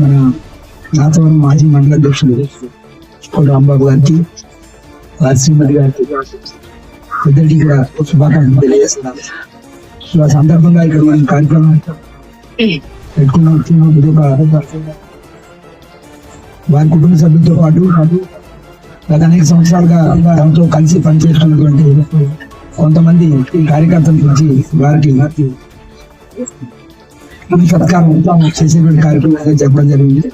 మన నాతవరం మాజీ మండల అధ్యక్షుడు రాంబాబు గారికి, శ్రీమతి గారికి ఇద్దరికి కూడా శుభాకాంక్షలు తెలియజేస్తున్నాను. సో ఆ సందర్భంగా ఇక్కడ మనం కార్యక్రమం పెట్టుకున్నాం. ఇది ఒక వారి కుటుంబ సభ్యులతో పాటు గత అనేక సంవత్సరాలుగా తమతో కలిసి పనిచేస్తున్నటువంటి కొంతమంది కార్యకర్తల నుంచి వారికి సత్కారం చేసేటువంటి కార్యక్రమం చెప్పడం జరిగింది.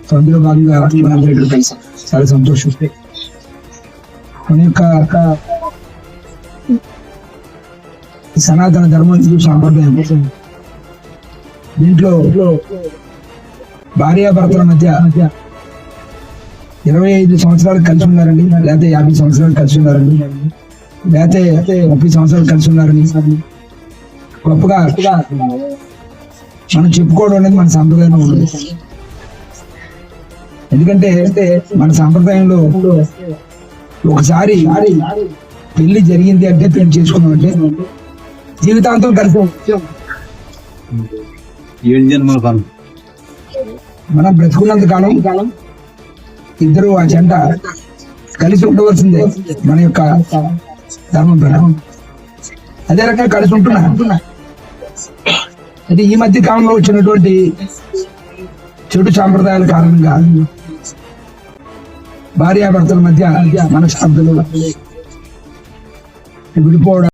సో అందులో భాగంగా మనందరూ ఇక్కడ కలిసాం. చాలా సంతోషం. మన యొక్క సనాతన ధర్మం సాంప్రదాయం దీంట్లో భార్యాభర్తల మధ్య 25 సంవత్సరాలు కలిసి ఉన్నారండి, లేకపోతే 50 సంవత్సరాలు కలిసి ఉన్నారండి, లేకపోతే 30 సంవత్సరాలు కలిసి ఉన్నారని గొప్పగా మనం చెప్పుకోవడం అనేది మన సాంప్రదాయంలో ఉండదు. ఎందుకంటే మన సాంప్రదాయంలో ఒకసారి పెళ్లి జరిగింది అంటే పెళ్లి చేసుకున్నామంటే జీవితాంతం కలిసి మనం బ్రతుకున్నంత కాలం ఇద్దరు ఆ జంట కలిసి ఉండవలసిందే మన యొక్క ధర్మం ప్రకారం. అదే రకంగా కలిసి ఉంటున్నా. అయితే ఈ మధ్య కాలంలో వచ్చినటువంటి చెడు సాంప్రదాయాల కారణంగా భార్యాభర్తల మధ్య మనస్పర్ధలు విడిపోవడం